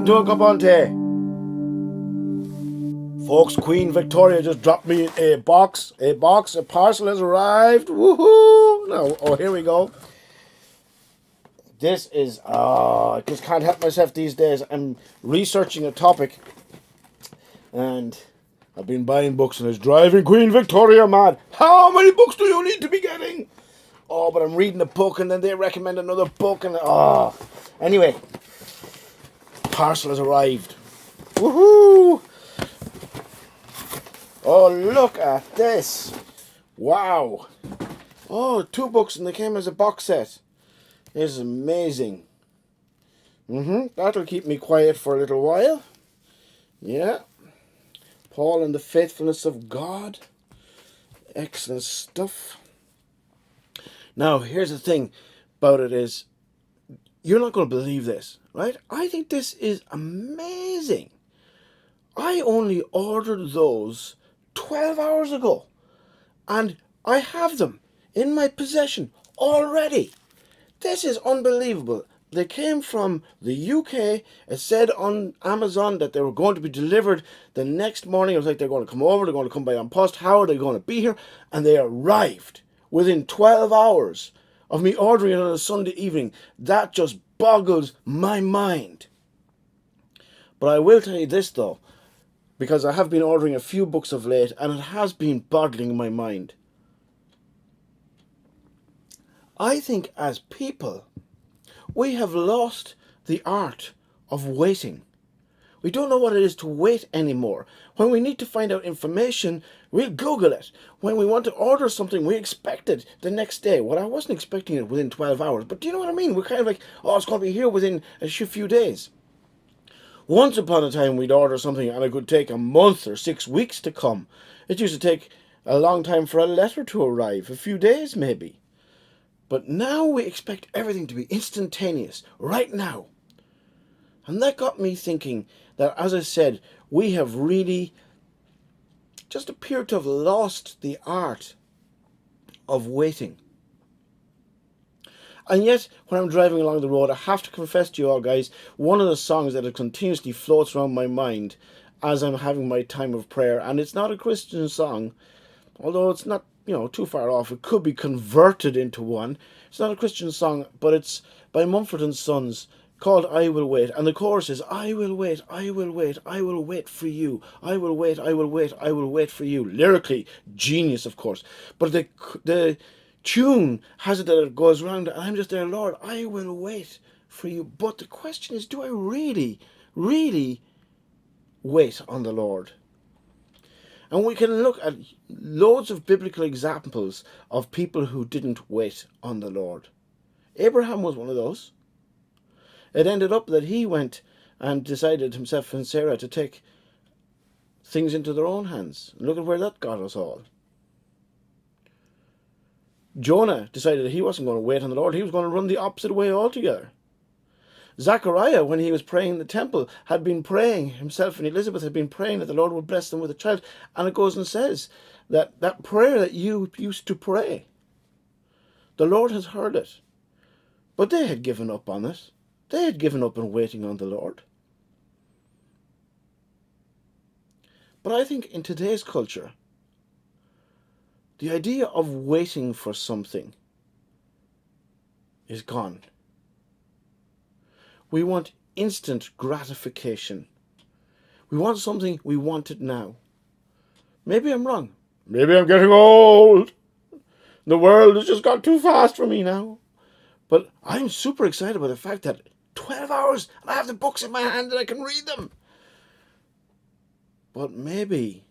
welcome to Cupán. Folks, Queen Victoria just dropped me a box. A parcel has arrived. Woohoo! Now, oh, here we go. This is, I just can't help myself these days. I'm researching a topic, and I've been buying books, and it's driving Queen Victoria mad. How many books do you need to be getting? Oh, but I'm reading a book, and then they recommend another book, and anyway, parcel has arrived. Woohoo! Oh, look at this. Wow. Oh, 2 books, and they came as a box set. This is amazing. That'll keep me quiet for a little while. Yeah. Paul and the Faithfulness of God. Excellent stuff. Now, here's the thing about it is, you're not going to believe this, right? I think this is amazing. I only ordered those 12 hours ago, and I have them in my possession already. This is unbelievable. They came from the UK. It said on Amazon that they were going to be delivered the next morning. It was like, they're going to come over, they're going to come by on post. How are they going to be here? And they arrived within 12 hours of me ordering it on a Sunday evening. That just boggles my mind. But I will tell you this though, because I have been ordering a few books of late, and it has been boggling my mind. I think as people, we have lost the art of waiting. We don't know what it is to wait anymore. When we need to find out information, we'll Google it. When we want to order something, we expect it the next day. Well, I wasn't expecting it within 12 hours, but do you know what I mean? We're kind of like, oh, it's going to be here within a few days. Once upon a time, we'd order something and it could take a month or 6 weeks to come. It used to take a long time for a letter to arrive, a few days maybe. But now we expect everything to be instantaneous, right now. And that got me thinking that, as I said, we have really just appeared to have lost the art of waiting. And yet, when I'm driving along the road, I have to confess to you all, guys, one of the songs that continuously floats around my mind as I'm having my time of prayer, and it's not a Christian song, although it's not, too far off. It could be converted into one. It's not a Christian song, but it's by Mumford & Sons, called I Will Wait. And the chorus is, I will wait, I will wait, I will wait for you. I will wait, I will wait, I will wait for you. Lyrically, genius, of course. But the tune has it that it goes around, and I'm just there, Lord, I will wait for you. But the question is, do I really, really wait on the Lord? And we can look at loads of biblical examples of people who didn't wait on the Lord. Abraham was one of those. It ended up that he went and decided, himself and Sarah, to take things into their own hands. Look at where that got us all. Jonah decided that he wasn't going to wait on the Lord. He was going to run the opposite way altogether. Zachariah, when he was praying in the temple, had been praying, himself and Elizabeth had been praying that the Lord would bless them with a child. And it goes and says that that prayer that you used to pray, the Lord has heard it. But they had given up on it. They had given up on waiting on the Lord. But I think in today's culture, the idea of waiting for something is gone. We want instant gratification. We want something, we want it now. Maybe I'm wrong. Maybe I'm getting old. The world has just got too fast for me now. But I'm super excited about the fact that 12 hours and I have the books in my hand and I can read them. But maybe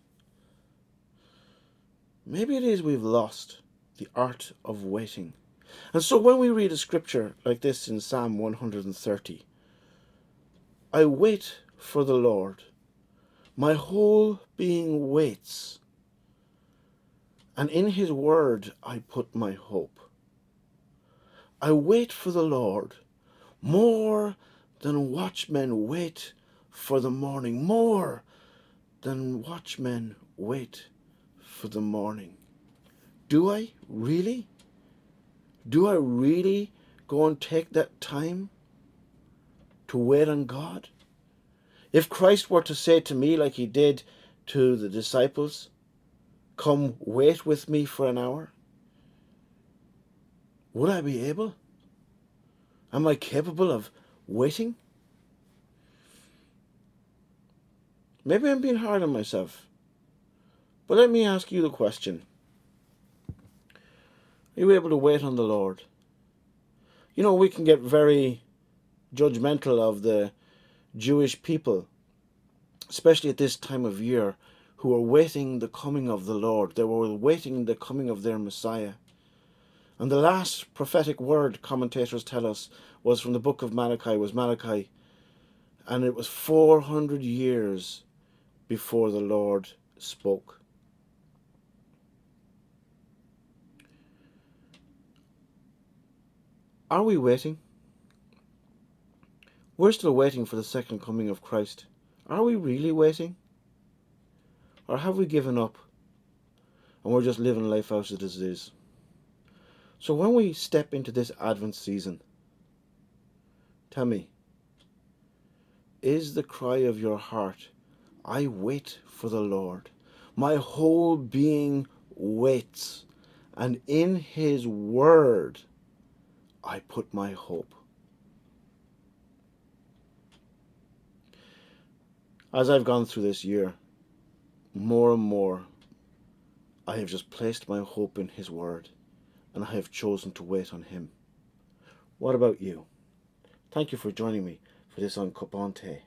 it is we've lost the art of waiting. And so when we read a scripture like this in Psalm 130, I wait for the Lord. My whole being waits. And in his word I put my hope. I wait for the Lord more than watchmen wait for the morning. More than watchmen wait for the morning. Do I really? Do I really go and take that time to wait on God? If Christ were to say to me, like he did to the disciples, come wait with me for an hour, would I be able? Am I capable of waiting? Maybe I'm being hard on myself. But let me ask you the question. Are you able to wait on the Lord? You know, we can get very judgmental of the Jewish people, especially at this time of year, who are waiting the coming of the Lord. They were waiting the coming of their Messiah. And the last prophetic word, commentators tell us, was from the book of Malachi, was Malachi. And it was 400 years before the Lord spoke. Are we waiting? We're still waiting for the second coming of Christ. Are we really waiting? Or have we given up and we're just living life out as it is? So when we step into this Advent season, tell me, is the cry of your heart, I wait for the Lord. My whole being waits, and in his word I put my hope. As I've gone through this year, more and more, I have just placed my hope in his word, and I have chosen to wait on him. What about you? Thank you for joining me for this on Cupán.